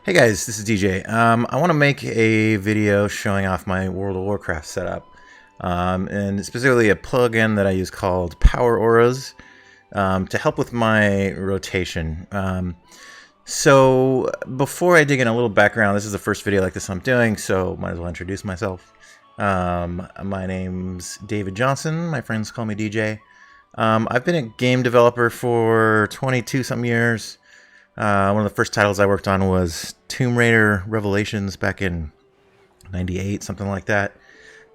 Hey guys, this is DJ. I want to make a video showing off my World of Warcraft setup, and specifically a plugin that I use called Power Auras to help with my rotation. So before I dig in a little background, this is the first video like this I'm doing, so might as well introduce myself. My name's David Johnson. My friends call me DJ. I've been a game developer for 22-something years. One of the first titles I worked on was Tomb Raider Revelations back in '98, something like that.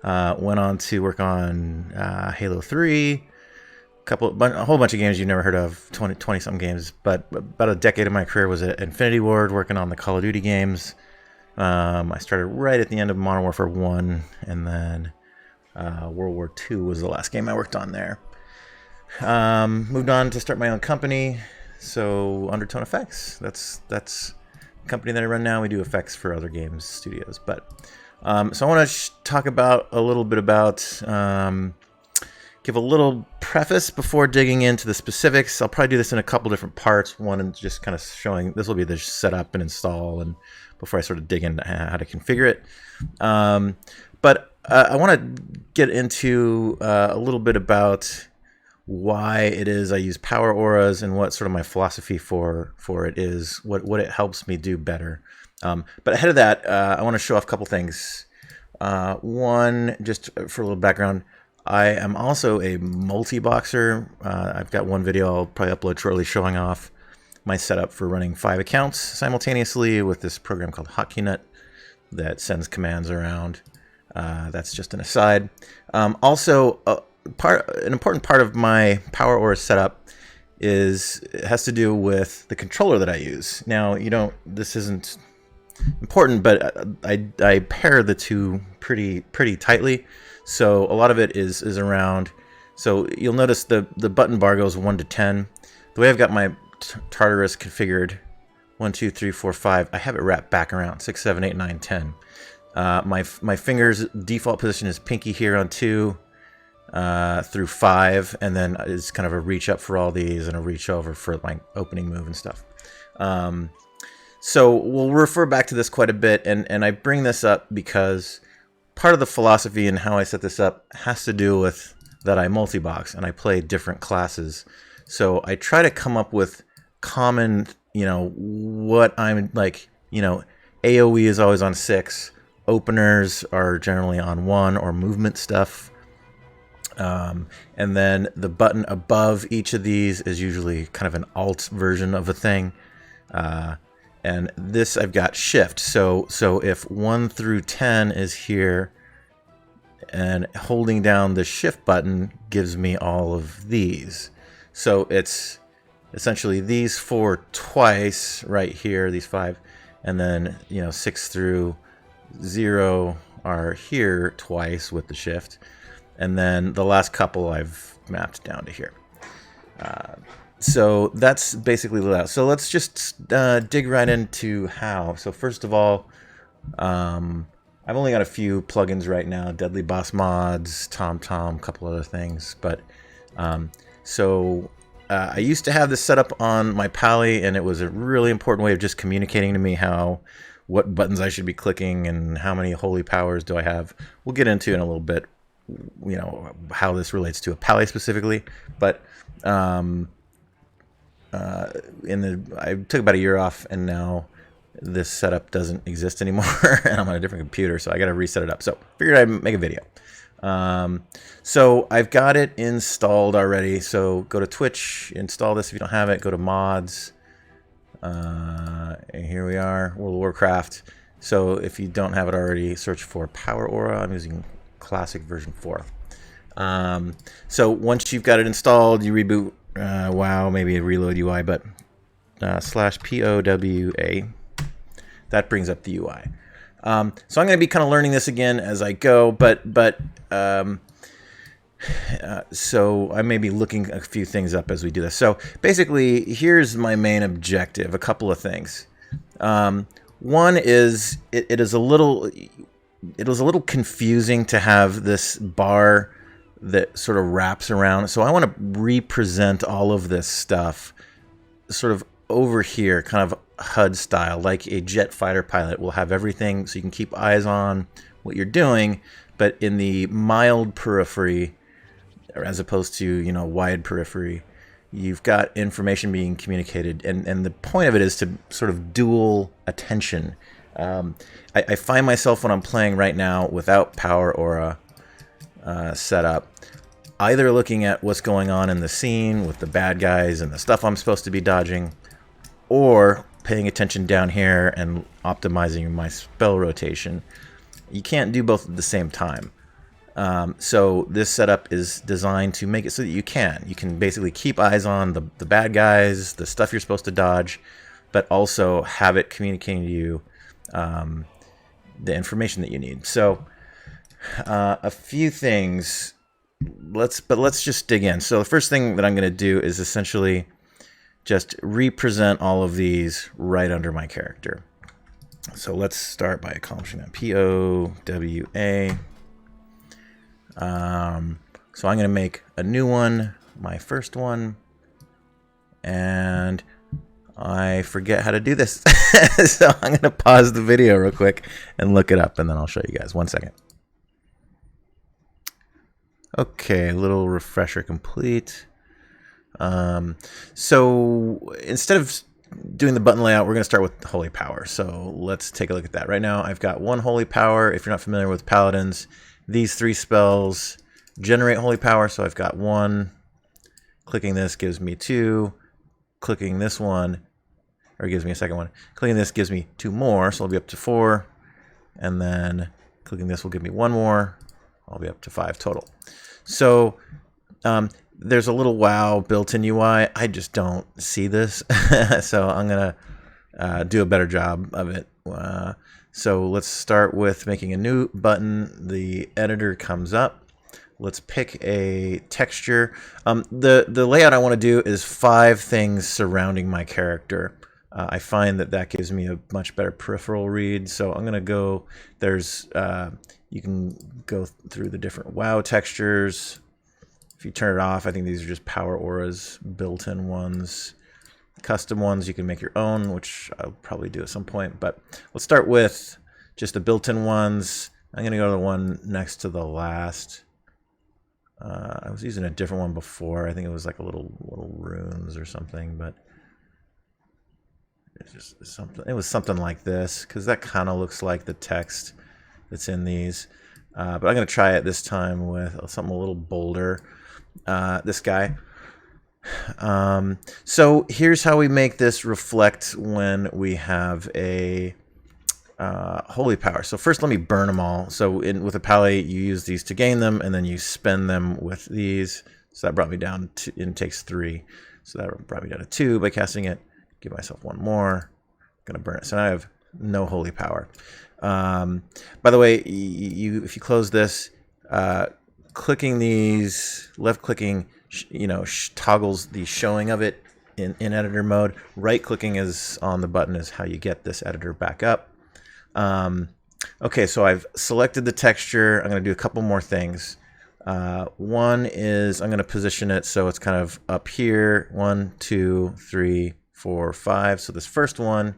Went on to work on Halo 3, a whole bunch of games you've never heard of, 20-something games. But about a decade of my career was at Infinity Ward, working on the Call of Duty games. I started right at the end of Modern Warfare 1, and then World War II was the last game I worked on there. Moved on to start my own company. So Undertone Effects, that's the company that I run now. We do effects for other games studios. But so I want to talk about a little bit about, give a little preface before digging into the specifics. I'll probably do this in a couple different parts. One is just kind of showing, this will be the setup and install, and before I sort of dig into how to configure it. But I want to get into a little bit about why it is I use Power Auras and what sort of my philosophy for it is, what it helps me do better. But ahead of that, I want to show off a couple things. One, just for a little background, I am also a multi-boxer. I've got one video I'll probably upload shortly showing off my setup for running 5 accounts simultaneously with this program called HotKeyNet that sends commands around. That's just an aside. Also, an important part of my Power Aura setup has to do with the controller that I use. Now, this isn't important, but I pair the two pretty tightly. So a lot of it is around. So you'll notice the button bar goes 1 to 10. The way I've got my Tartarus configured, 1, 2, 3, 4, 5. I have it wrapped back around 6, 7, 8, 9, 10. My fingers default position is pinky here on 2. Through 5, and then it's kind of a reach up for all these and a reach over for like opening move and stuff. So we'll refer back to this quite a bit, and I bring this up because part of the philosophy and how I set this up has to do with that I multi-box and I play different classes. So I try to come up with common, what I'm like, AoE is always on 6, openers are generally on 1, or movement stuff. And then the button above each of these is usually kind of an alt version of a thing. And this I've got shift. So if 1 through 10 is here, and holding down the shift button gives me all of these. So it's essentially these 4 twice right here, these 5, and then 6 through 0 are here twice with the shift. And then the last couple I've mapped down to here. So that's basically the layout. So let's just dig right into how. So first of all, I've only got a few plugins right now. Deadly Boss Mods, TomTom, a couple other things. But I used to have this set up on my Pally, and it was a really important way of just communicating to me what buttons I should be clicking and how many holy powers do I have. We'll get into in a little bit how this relates to a Pally specifically, but I took about a year off, and now this setup doesn't exist anymore, and I'm on a different computer, so I got to reset it up. So figured I'd make a video. So I've got it installed already. So go to Twitch, install this if you don't have it. Go to mods, and here we are, World of Warcraft. So if you don't have it already, search for Power Aura. I'm using Classic version 4. So once you've got it installed, you reboot WoW, maybe a reload UI, but /POWA, that brings up the UI. So I'm going to be kind of learning this again as I go, but so I may be looking a few things up as we do this. So basically, here's my main objective, a couple of things. One is it was a little confusing to have this bar that sort of wraps around. So I want to represent all of this stuff sort of over here, kind of HUD style, like a jet fighter pilot. Will have everything so you can keep eyes on what you're doing, but in the mild periphery, or as opposed to, you know, wide periphery, you've got information being communicated, and the point of it is to sort of dual attention. I find myself when I'm playing right now without Power Aura set up, either looking at what's going on in the scene with the bad guys and the stuff I'm supposed to be dodging, or paying attention down here and optimizing my spell rotation. You can't do both at the same time. So this setup is designed to make it so that you can basically keep eyes on the bad guys, the stuff you're supposed to dodge, but also have it communicating to you the information that you need. So a few things. Let's just dig in. So the first thing that I'm going to do is essentially just represent all of these right under my character. So let's start by accomplishing that. POWA. So I'm going to make a new one, my first one, and I forget how to do this. So I'm going to pause the video real quick and look it up, and then I'll show you guys. 1 second. Okay, a little refresher complete. So instead of doing the button layout, we're going to start with Holy Power. So let's take a look at that. Right now, I've got 1 Holy Power. If you're not familiar with Paladins, these 3 spells generate Holy Power. So I've got 1. Clicking this gives me 2. Clicking this one, or gives me a second one. Clicking this gives me 2 more, so I'll be up to 4. And then clicking this will give me 1 more. I'll be up to 5 total. So there's a little WoW built-in UI. I just don't see this, so I'm gonna do a better job of it. So let's start with making a new button. The editor comes up. Let's pick a texture. The layout I want to do is 5 things surrounding my character. I find that gives me a much better peripheral read. So I'm gonna go. You can go through the different WoW textures. If you turn it off, I think these are just Power Auras, built-in ones. Custom ones, you can make your own, which I'll probably do at some point. But let's start with just the built-in ones. I'm going to go to the one next to the last. I was using a different one before. I think it was like a little runes or something, but it's just something. It was something like this, because that kind of looks like the text that's in these. But I'm going to try it this time with something a little bolder. This guy. So here's how we make this reflect when we have a Holy Power. So first let me burn them all. So with a Pally, you use these to gain them, and then you spend them with these. So that brought me down to, it takes 3. So that brought me down to 2 by casting it. Give myself 1 more. Gonna burn it. So now I have no Holy Power. By the way, if you close this, clicking these, left clicking, toggles the showing of it in editor mode. Right clicking is on the button is how you get this editor back up. Okay, so I've selected the texture. I'm going to do a couple more things. One is I'm going to position it so it's kind of up here. 1, 2, 3, 4, 5. So this first one,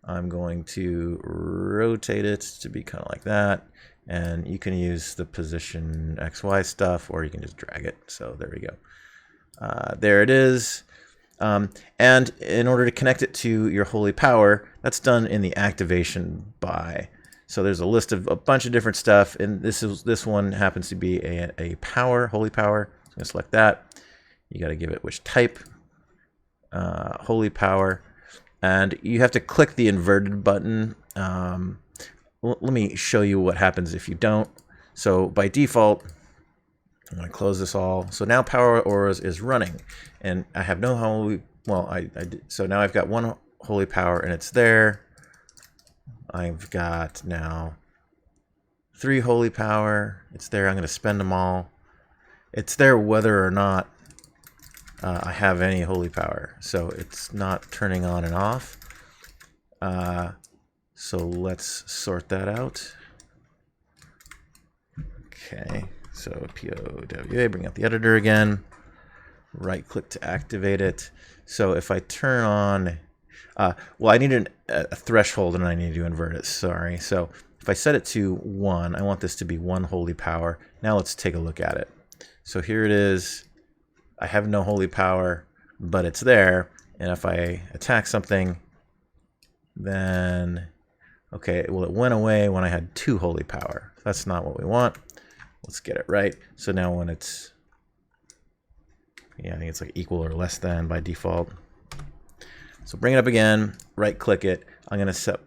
I'm going to rotate it to be kind of like that. And you can use the position XY stuff, or you can just drag it. So there we go. There it is. And in order to connect it to your Holy Power, that's done in the activation by. So there's a list of a bunch of different stuff, and this one happens to be a power, Holy Power. So I'm gonna select that. You got to give it which type, Holy Power, and you have to click the inverted button. Let me show you what happens if you don't. So by default, I'm going to close this all. So now Power Auras is running, and I have no Holy. Well, so now I've got 1 Holy Power, and it's there. I've got now 3 Holy Power. It's there. I'm going to spend them all. It's there whether or not I have any Holy Power, so it's not turning on and off. So let's sort that out. Okay, so POWA, bring up the editor again. Right click to activate it. So if I turn on, Well, I need a threshold and I need to invert it. Sorry. So if I set it to 1, I want this to be 1 holy power. Now let's take a look at it. So here it is. I have no holy power, but it's there. And if I attack something, then, okay, well, it went away when I had 2 holy power. That's not what we want. Let's get it right. So now when it's, yeah, I think it's like equal or less than by default. So bring it up again, right click it. I'm going to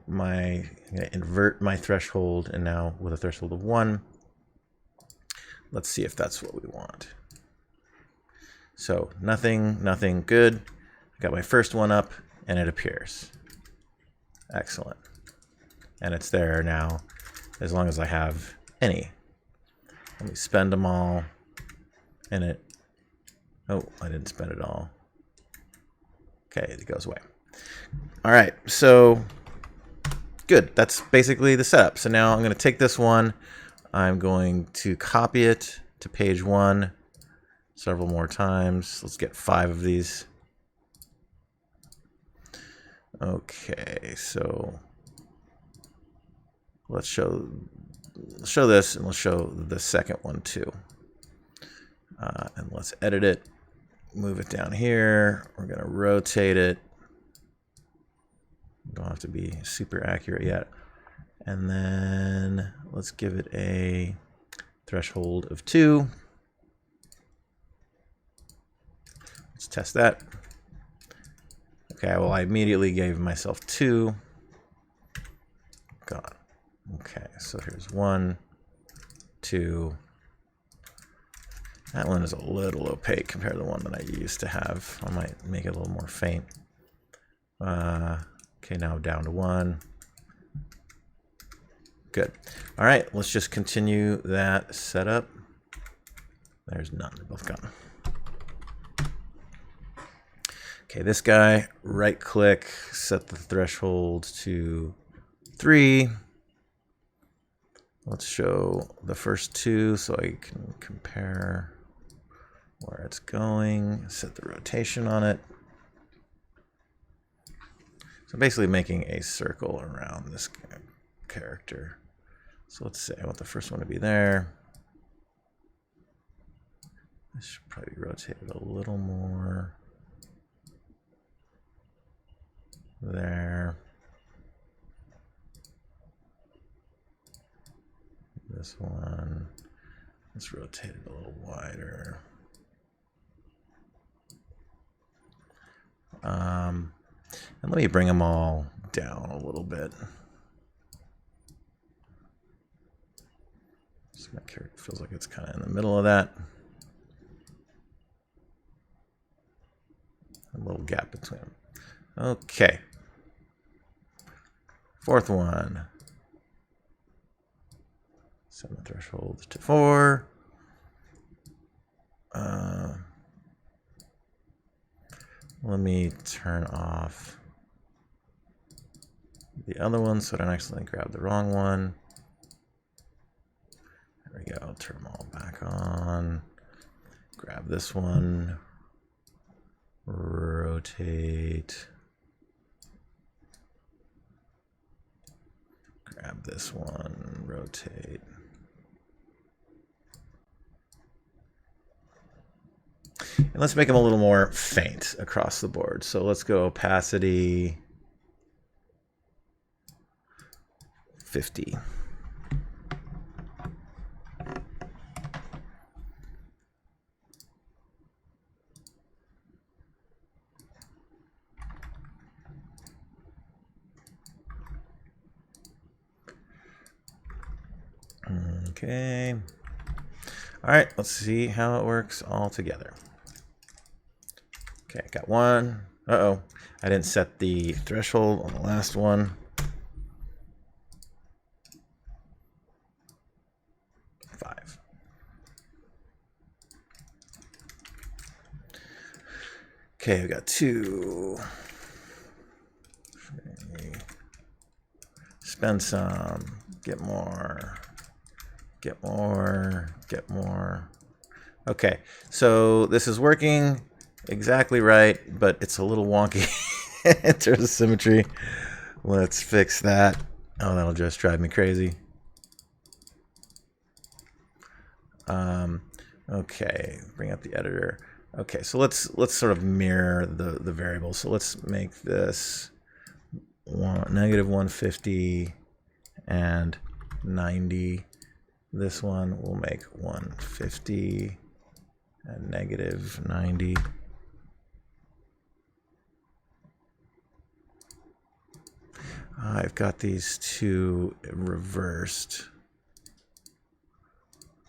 invert my threshold, and now with a threshold of 1, let's see if that's what we want. So nothing, good. I got my first one up and it appears. Excellent. And it's there now as long as I have any. Let me spend them all and it, oh, I didn't spend it all. Okay, it goes away. All right, so good. That's basically the setup. So now I'm going to take this one. I'm going to copy it to page 1 several more times. Let's get 5 of these. Okay, so let's show this, and let's show the second one too. And let's edit it, move it down here. We're going to rotate it. Don't have to be super accurate yet. And then let's give it a threshold of 2. Let's test that. Okay, well, I immediately gave myself 2. Gone. Okay, so here's 1, 2. That one is a little opaque compared to the one that I used to have. I might make it a little more faint. Okay, now down to 1. Good. All right, let's just continue that setup. There's none. They're both gone. Okay, this guy, right click, set the threshold to 3. Let's show the first 2 so I can compare where it's going, set the rotation on it. So basically making a circle around this character. So let's say I want the first one to be there. This should probably be rotated a little more. There. This one, let's rotate it a little wider. And let me bring them all down a little bit. So my character feels like it's kind of in the middle of that. A little gap between them. Okay. Fourth one. Set the threshold to 4. Let me turn off the other one so I don't accidentally grab the wrong one. There we go. Turn them all back on. Grab this one. Rotate. Grab this one. Rotate. And let's make them a little more faint across the board. So let's go opacity 50. Okay. All right, let's see how it works all together. Okay, got 1. Uh-oh, I didn't set the threshold on the last one. 5. Okay, we got 2. Spend some, get more, get more, get more. Okay, so this is working exactly right, but it's a little wonky. In terms of symmetry. Let's fix that. Oh, that'll just drive me crazy. Okay, bring up the editor. Okay, so let's sort of mirror the variables. So let's make this negative 150 and 90. This one we'll make 150 and negative 90. I've got these two reversed.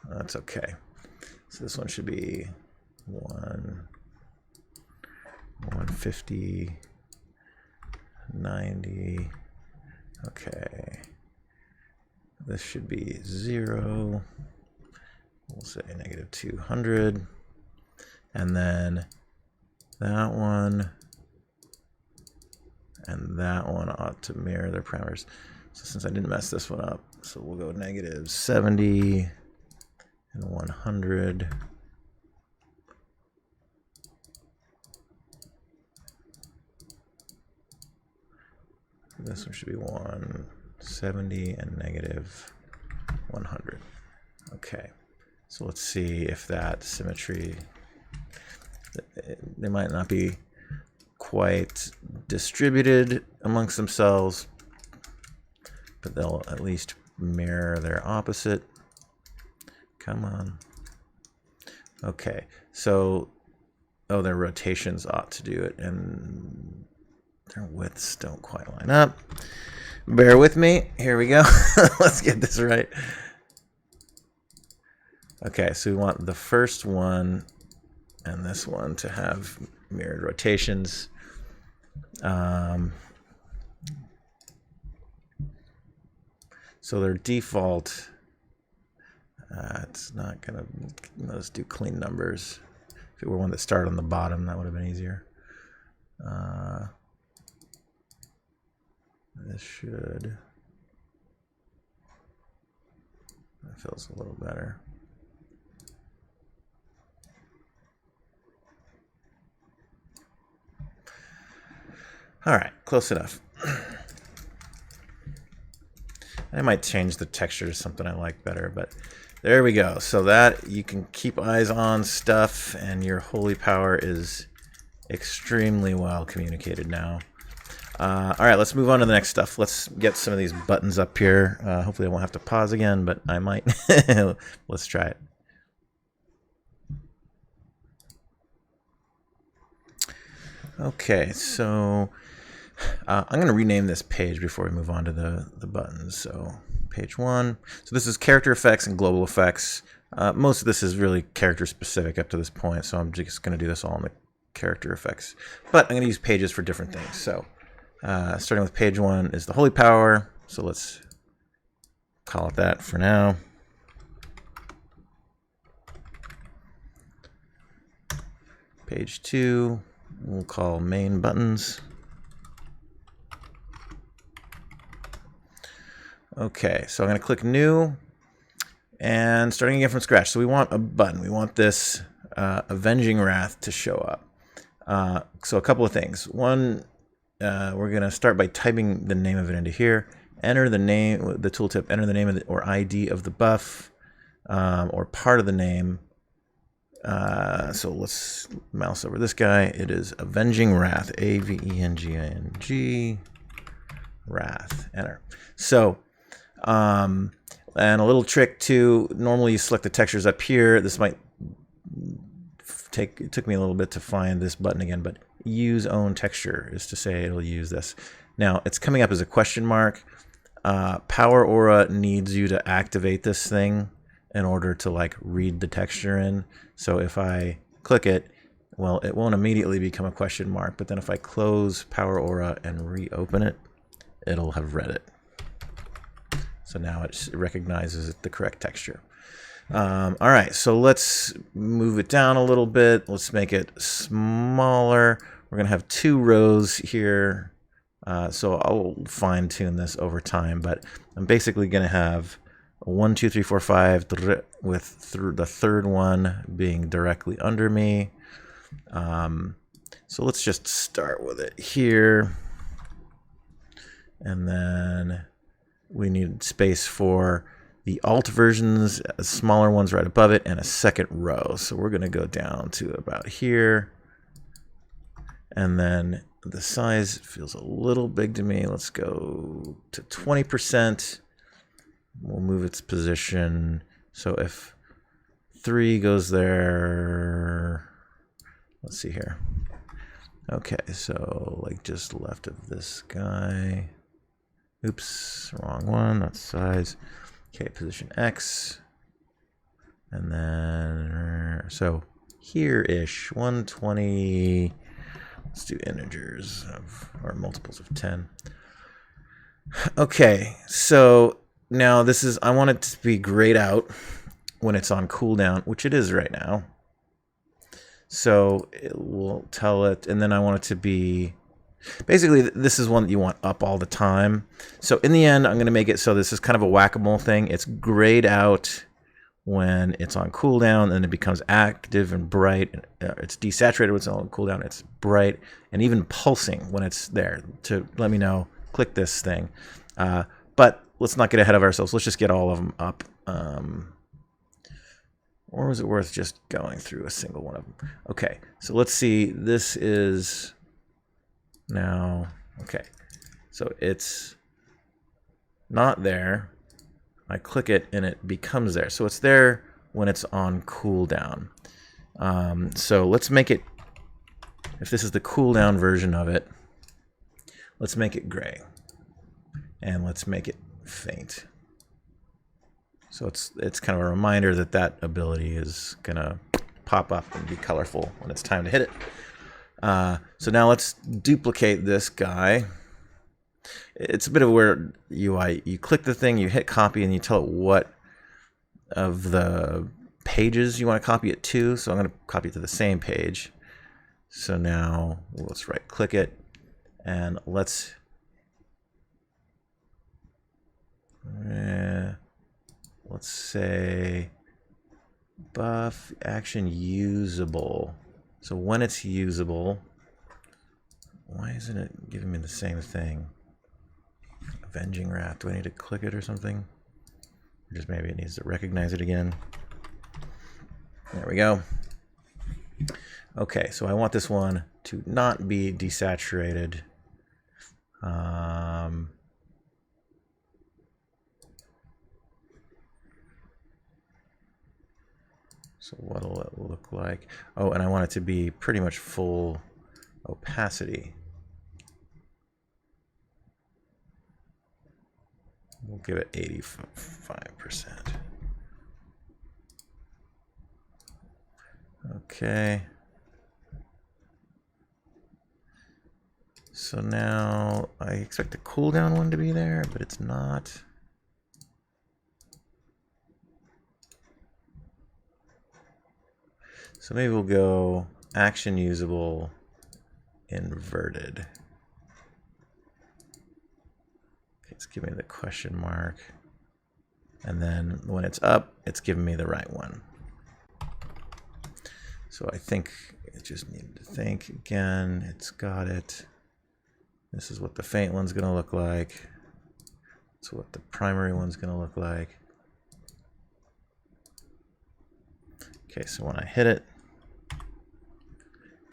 That's okay. So this one should be 150, 90. Okay. This should be 0. We'll say negative 200. And then that one and that one ought to mirror their parameters. So since I didn't mess this one up, so we'll go negative 70 and 100. This one should be 170 and negative 100. Okay, so let's see if that symmetry, they might not be quite distributed amongst themselves, but they'll at least mirror their opposite. Come on. Okay, so, oh, their rotations ought to do it, and their widths don't quite line up. Bear with me. Here we go. Let's get this right. Okay, so we want the first one and this one to have mirrored rotations. So their default, it's not gonna, let's do clean numbers. If it were one that started on the bottom, that would have been easier. This should, that feels a little better. All right, close enough. I might change the texture to something I like better, but there we go. So that you can keep eyes on stuff, and your holy power is extremely well communicated now. All right, let's move on to the next stuff. Let's get some of these buttons up here. Hopefully I won't have to pause again, but I might. Let's try it. Okay, so I'm going to rename this page before we move on to the buttons. So page 1. So this is character effects and global effects. Most of this is really character specific up to this point, so I'm just going to do this all in the character effects. But I'm going to use pages for different things. So starting with page 1 is the holy power. So let's call it that for now. Page 2, we'll call main buttons. Okay, so I'm going to click new and starting again from scratch. So we want a button. We want this Avenging Wrath to show up. So a couple of things. One, we're going to start by typing the name of it into here. Enter the name, the tooltip, enter the name of the, or ID of the buff, or part of the name. So let's mouse over this guy. It is Avenging Wrath, A-V-E-N-G-I-N-G, Wrath, enter. So, and a little trick too, normally you select the textures up here. This might it took me a little bit to find this button again, but use own texture is to say it'll use this. Now, it's coming up as a question mark. Power Aura needs you to activate this thing in order to like read the texture in. So if I click it, well, it won't immediately become a question mark, but then if I close Power Aura and reopen it, it'll have read it. So now it recognizes the correct texture. All right, so let's move it down a little bit. Let's make it smaller. We're gonna have 2 rows here. So I'll fine tune this over time, but I'm basically gonna have 1, 2, 3, 4, 5 with the third one being directly under me. So let's just start with it here. And then we need space for the alt versions, smaller ones right above it, and a second row. So we're going to go down to about here. And then the size feels a little big to me. Let's go to 20%. We'll move its position. So if 3 goes there, let's see here. Okay, so like just left of this guy. Oops, wrong one, that's size. Okay, position X. And then, so here-ish, 120. Let's do integers or multiples of 10. Okay, so now this is, I want it to be grayed out when it's on cooldown, which it is right now. So it will tell it, and then I want it to be, basically this is one that you want up all the time. So in the end, I'm going to make it so this is kind of a whack-a-mole thing. It's grayed out when it's on cooldown, and it becomes active and bright. It's desaturated when it's on cooldown. It's bright and even pulsing when it's there to let me know, click this thing. But let's not get ahead of ourselves. Let's just get all of them up. Or was it worth just going through a single one of them? Okay, so let's see. This is now, okay. So it's not there. I click it and it becomes there. So it's there when it's on cooldown. So let's make it, if this is the cooldown version of it, let's make it gray. And let's make it faint. So it's kind of a reminder that that ability is gonna pop up and be colorful when it's time to hit it. So now let's duplicate this guy. It's a bit of a weird UI. You click the thing, you hit copy, and you tell it what of the pages you want to copy it to. So I'm going to copy it to the same page. So now let's right click it and let's say buff action usable. So when it's usable, why isn't it giving me the same thing? Avenging Wrath. Do I need to click it or something? Or just maybe it needs to recognize it again. There we go. Okay, so I want this one to not be desaturated. So what'll it look like? Oh, and I want it to be pretty much full opacity. We'll give it 85%. Okay. So now I expect the cooldown one to be there, but it's not. So maybe we'll go action usable inverted. It's giving me the question mark. And then when it's up, it's giving me the right one. So I think it just needed to think again. It's got it. This is what the faint one's going to look like. That's what the primary one's going to look like. Okay, so when I hit it,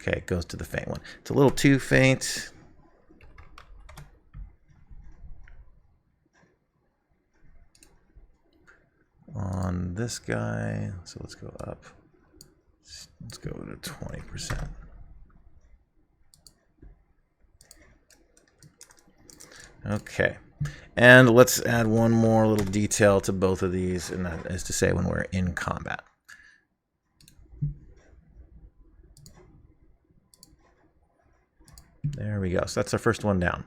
okay, it goes to the faint one. It's a little too faint. On this guy, so let's go up. Let's go to 20%. Okay, and let's add one more little detail to both of these, and that is to say when we're in combat. There we go. So that's our first one down.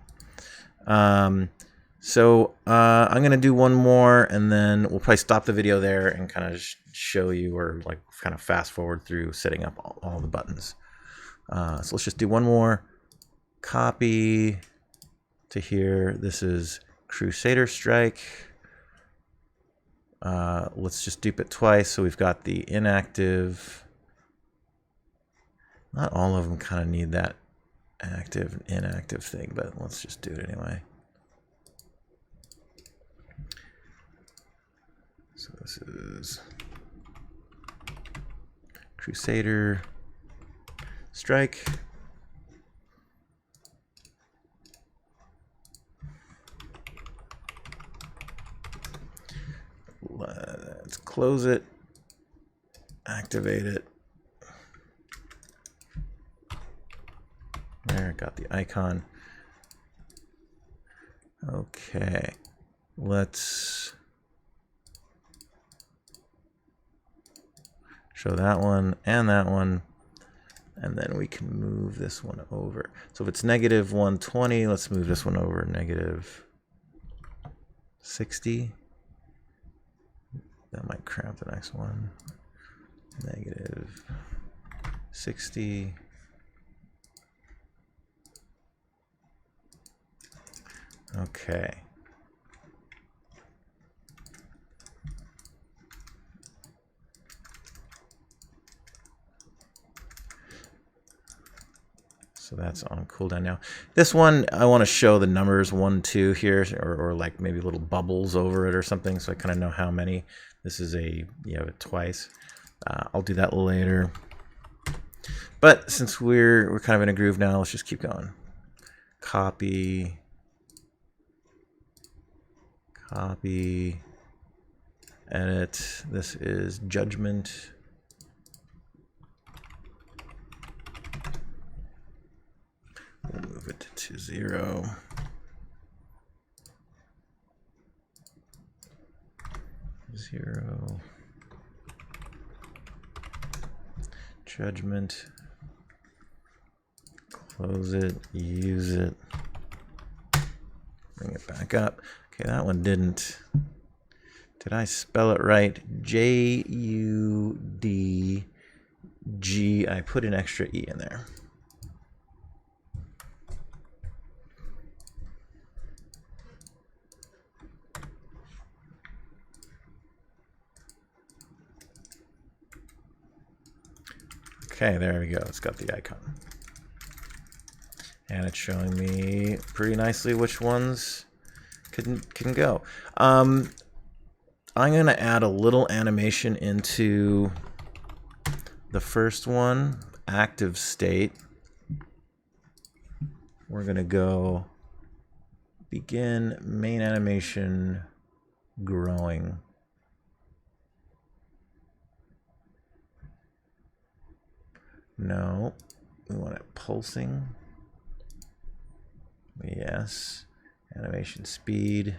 So I'm going to do one more, and then we'll probably stop the video there and kind of show you, or like kind of fast forward through setting up all the buttons. So let's just do one more. Copy to here. This is Crusader Strike. Let's just dupe it twice. So we've got the inactive. Not all of them kind of need that active, inactive thing, but let's just do it anyway. So this is Crusader Strike. Let's close it, activate it. There, got the icon. Okay, let's show that one, and then we can move this one over. So if it's negative 120, let's move this one over negative 60. That might cramp the next one. Negative 60. Okay. So that's on cooldown now. This one, I want to show the numbers 1, 2 here, or like maybe little bubbles over it or something, so I kind of know how many. This is a, you have it twice. I'll do that later. But since we're kind of in a groove now, let's just keep going. Copy, edit. This is judgment. We'll move it to 0. Judgment. Close it, use it. Bring it back up. Okay, that one didn't. Did I spell it right? J-U-D-G. I put an extra E in there. Okay, there we go. It's got the icon. And it's showing me pretty nicely which ones can go. I'm going to add a little animation into the first one, active state. We're going to go begin main animation growing. No, we want it pulsing. Yes. Animation speed.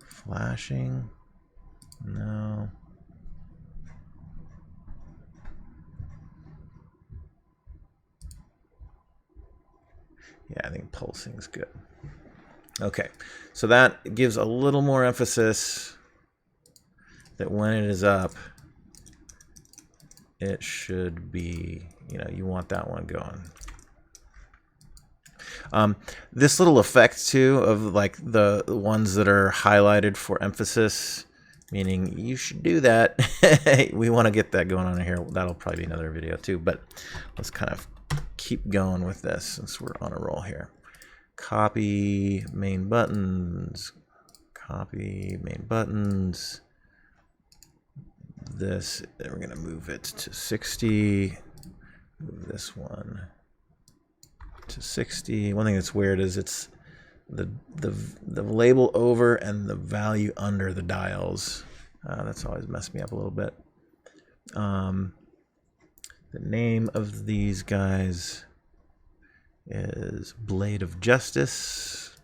Flashing. No. Yeah, I think pulsing is good. Okay, so that gives a little more emphasis that when it is up, it should be, you know, you want that one going. This little effect too of like the ones that are highlighted for emphasis, meaning you should do that. We want to get that going on here. That'll probably be another video too, but let's kind of keep going with this since we're on a roll here. Copy main buttons, copy main buttons. This, we're going to move it to 60. Move this one to 60. One thing that's weird is it's the label over and the value under the dials. That's always messed me up a little bit. The name of these guys is Blade of Justice.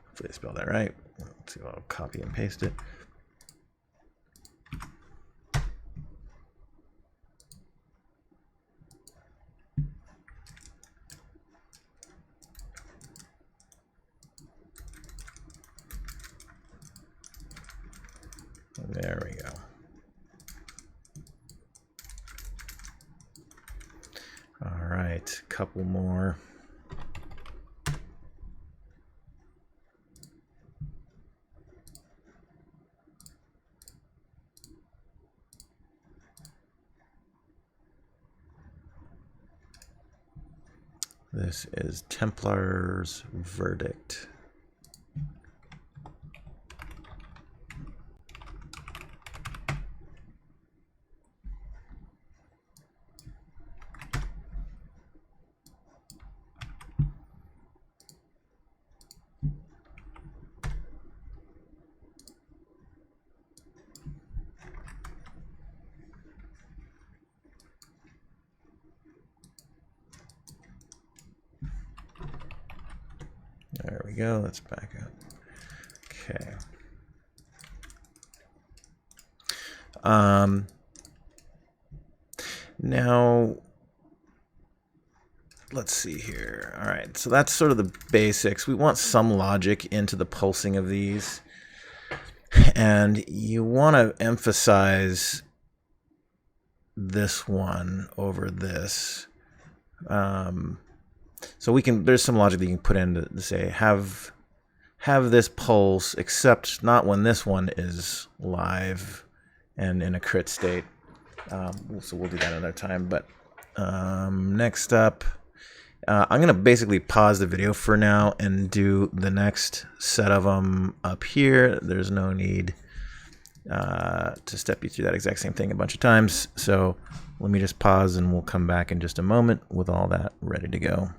Hopefully I spelled that right. Let's see if I'll copy and paste it. There we go. All right, couple more. This is Templar's Verdict. There we go. Let's back up. Okay. Now, let's see here. All right, so that's sort of the basics. We want some logic into the pulsing of these. And you want to emphasize this one over this. So we can, there's some logic that you can put in to say have this pulse, except not when this one is live and in a crit state. So we'll do that another time. But next up, I'm going to basically pause the video for now and do the next set of them up here. There's no need to step you through that exact same thing a bunch of times. So let me just pause and we'll come back in just a moment with all that ready to go.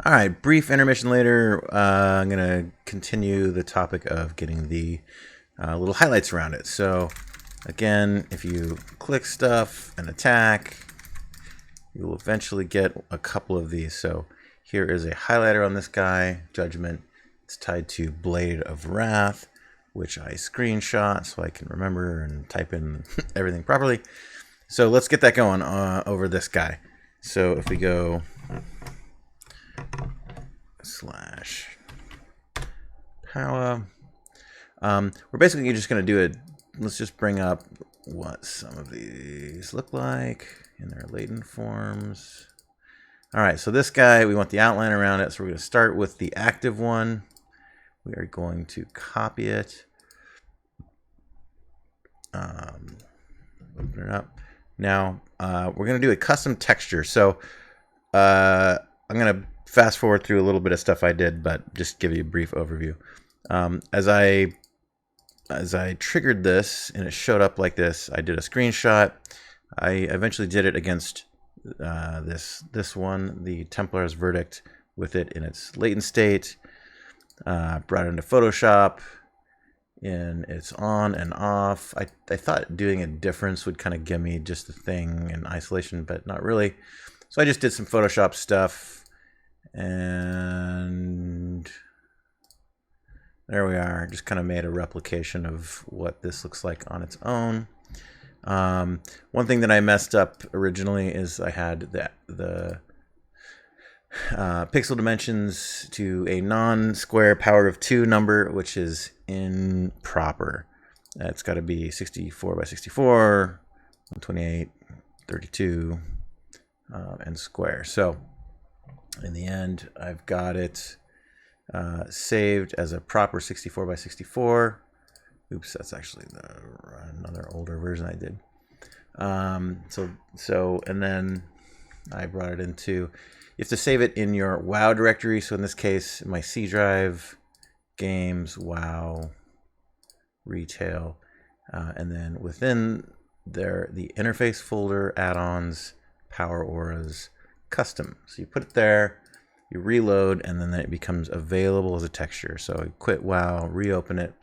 All right, brief intermission later. I'm going to continue the topic of getting the little highlights around it. So, again, if you click stuff and attack, you will eventually get a couple of these. So, here is a highlighter on this guy, Judgment. It's tied to Blade of Wrath, which I screenshot so I can remember and type in everything properly. So, let's get that going over this guy. So, if we go /power. We're basically just going to do it. Let's just bring up what some of these look like in their latent forms. All right, so this guy, we want the outline around it. So we're going to start with the active one. We are going to copy it. Open it up. Now, we're going to do a custom texture. So I'm going to fast forward through a little bit of stuff I did, but just give you a brief overview. As I triggered this and it showed up like this, I did a screenshot. I eventually did it against this one, the Templar's Verdict, with it in its latent state. Brought it into Photoshop and it's on and off. I thought doing a difference would kind of give me just the thing in isolation, but not really. So I just did some Photoshop stuff, and there we are. Just kind of made a replication of what this looks like on its own. One thing that I messed up originally is I had the pixel dimensions to a non-square power of 2 number, which is improper. It's got to be 64 by 64, 128, 32, and square. So in the end, I've got it saved as a proper 64 by 64. Oops, that's actually another older version I did. And then I brought it into, you have to save it in your WoW directory. So in this case, my C drive, games, WoW, retail, and then within there, the interface folder, add-ons, power auras, custom. So you put it there, you reload, and then it becomes available as a texture. So you quit WoW, reopen it,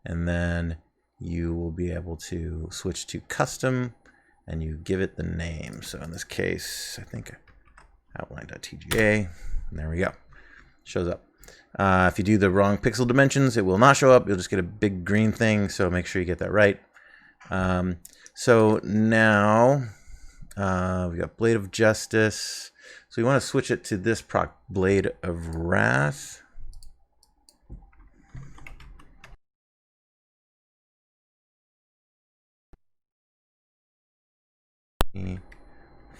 and then you will be able to switch to custom and you give it the name. So in this case, I think outline.tga, and there we go. Shows up. If you do the wrong pixel dimensions, it will not show up. You'll just get a big green thing, so make sure you get that right. So now we got Blade of Justice. So we want to switch it to this proc, Blade of Wrath.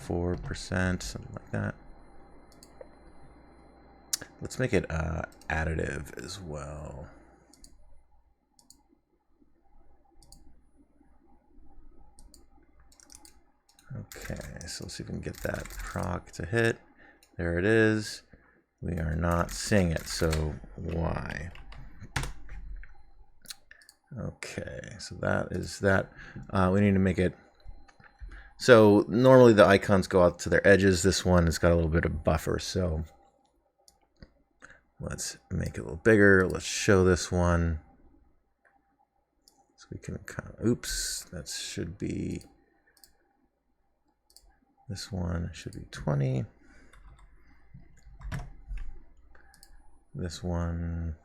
%, something like that. Let's make it additive as well. Okay, so let's see if we can get that proc to hit. There it is. We are not seeing it, so why? Okay, so that is that. We need to make it. So normally the icons go out to their edges. This one has got a little bit of buffer, so let's make it a little bigger. Let's show this one. So we can kind of, oops, that should be, this one should be 20. This one,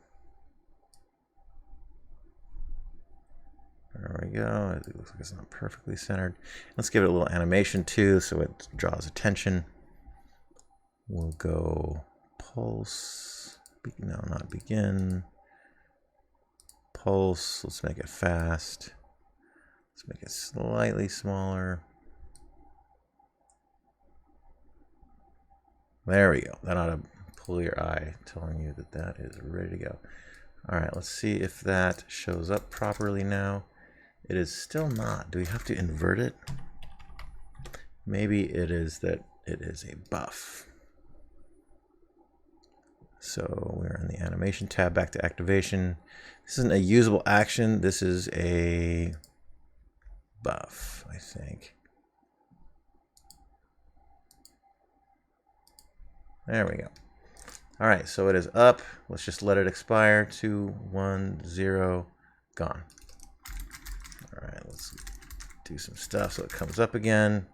there we go. It looks like it's not perfectly centered. Let's give it a little animation too, so it draws attention. We'll go pulse. No, not begin. Pulse. Let's make it fast. Let's make it slightly smaller. There we go. That ought to pull your eye, telling you that that is ready to go. All right, let's see if that shows up properly now. It is still not. Do we have to invert it? Maybe it is that it is a buff. So we're in the animation tab, back to activation. This isn't a usable action. This is a buff, I think. There we go. All right, so it is up. Let's just let it expire. 2, 1, 0, gone. All right, let's do some stuff so it comes up again.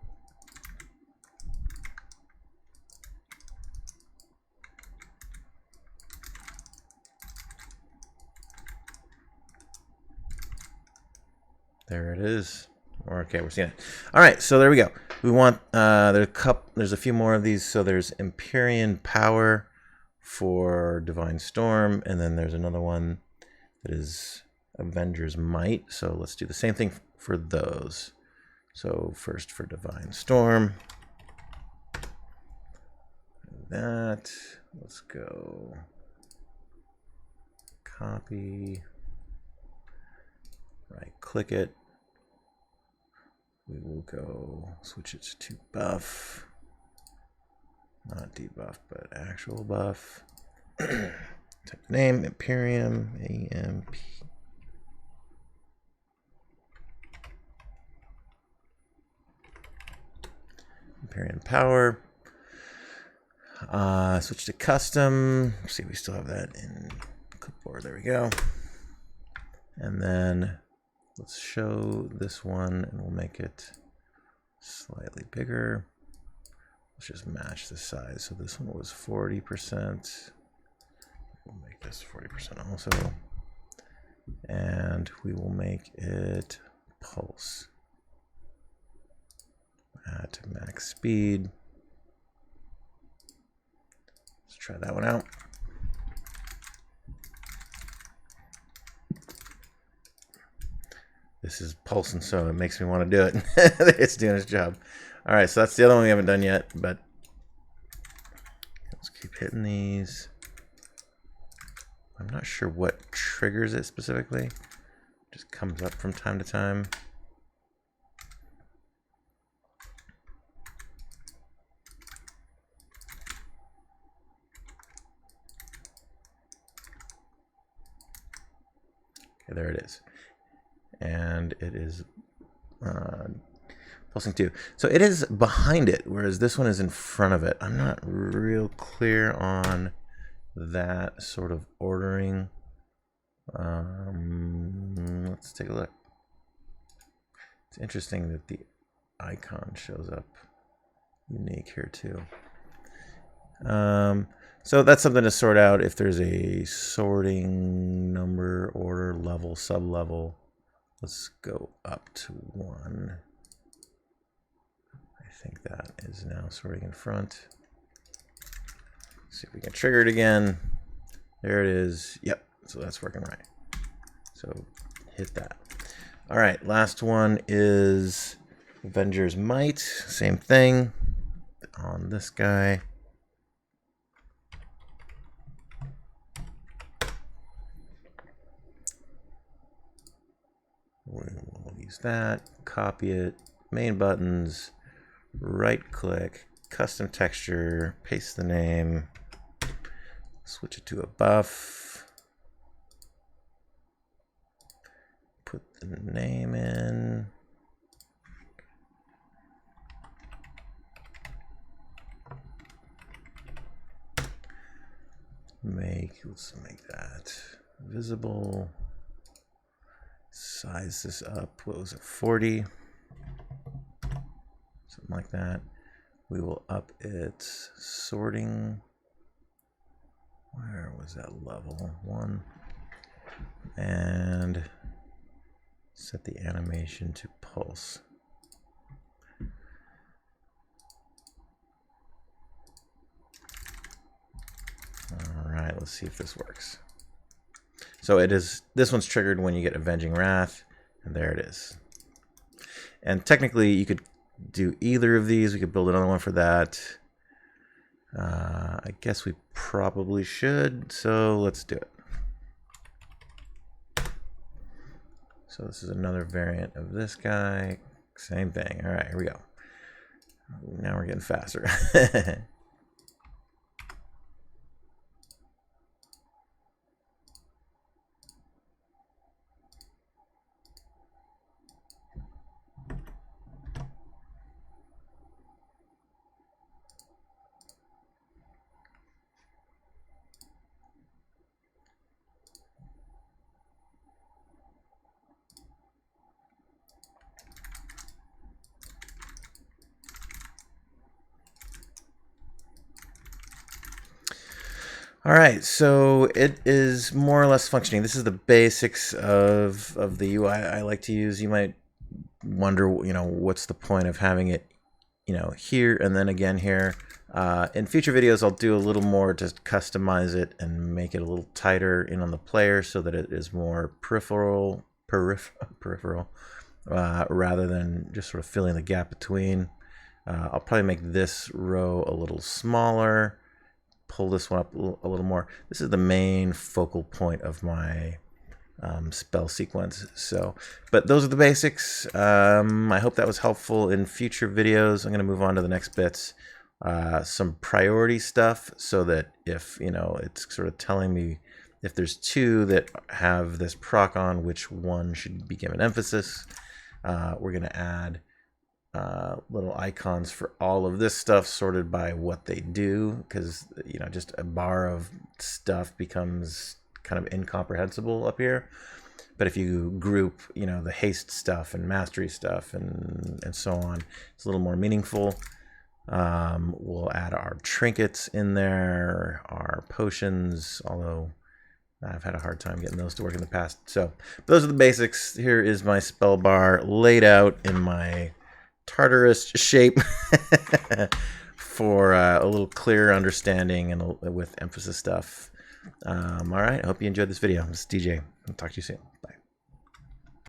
There it is. Okay, we're seeing it. All right, so there we go. We want there's a few more of these. So there's Empyrean Power for Divine Storm, and then there's another one that is Avengers Might. So let's do the same thing for those. So first for Divine Storm. That. Let's go. Copy. Right click it. We will go switch it to buff. Not debuff, but actual buff. Type name, Imperium, AMP. Imperium Power. Switch to custom. See, we still have that in clipboard. There we go. And then let's show this one, and we'll make it slightly bigger. Let's just match the size. So this one was 40%. We'll make this 40% also. And we will make it pulse. Add to max speed. Let's try that one out. This is pulsing, so it makes me want to do it. It's doing its job. All right, so that's the other one we haven't done yet, but let's keep hitting these. I'm not sure what triggers it specifically. It just comes up from time to time. Okay, there it is. And it is pulsing too. So it is behind it, whereas this one is in front of it. I'm not real clear on that sort of ordering. Let's take a look. It's interesting that the icon shows up unique here too. So that's something to sort out if there's a sorting number, order, level, sub-level. Let's go up to 1. I think that is now sorting in front. See if we can trigger it again. There it is. Yep, so that's working right. So hit that. All right, last one is Avengers Might. Same thing on this guy. We'll use that, copy it, main buttons, right click, custom texture, paste the name, switch it to a buff, put the name in, let's make that visible. Size this up. What was it? 40. Something like that. We will up its sorting. Where was that level? 1. And set the animation to pulse. All right, let's see if this works. So it is, this one's triggered when you get Avenging Wrath, and there it is. And technically you could do either of these. We could build another one for that. I guess we probably should, so let's do it. So this is another variant of this guy. Same thing. All right, here we go. Now we're getting faster. All right, so it is more or less functioning. This is the basics of the UI I like to use. You might wonder, what's the point of having it, here and then again here. In future videos, I'll do a little more to customize it and make it a little tighter in on the player so that it is more peripheral, rather than just sort of filling the gap between. I'll probably make this row a little smaller, pull this one up a little more. This is the main focal point of my spell sequence. But those are the basics. I hope that was helpful. In future videos, I'm going to move on to the next bits. Some priority stuff, so that if, it's sort of telling me if there's two that have this proc on, which one should be given emphasis. We're going to add little icons for all of this stuff sorted by what they do, because just a bar of stuff becomes kind of incomprehensible up here. But if you group the haste stuff and mastery stuff and so on, it's a little more meaningful. We'll add our trinkets in there, our potions, although I've had a hard time getting those to work in the past. So those are the basics. Here is my spell bar laid out in my Tartarus shape for a little clearer understanding and with emphasis stuff. All right, I hope you enjoyed this video. This is DJ. I'll talk to you soon.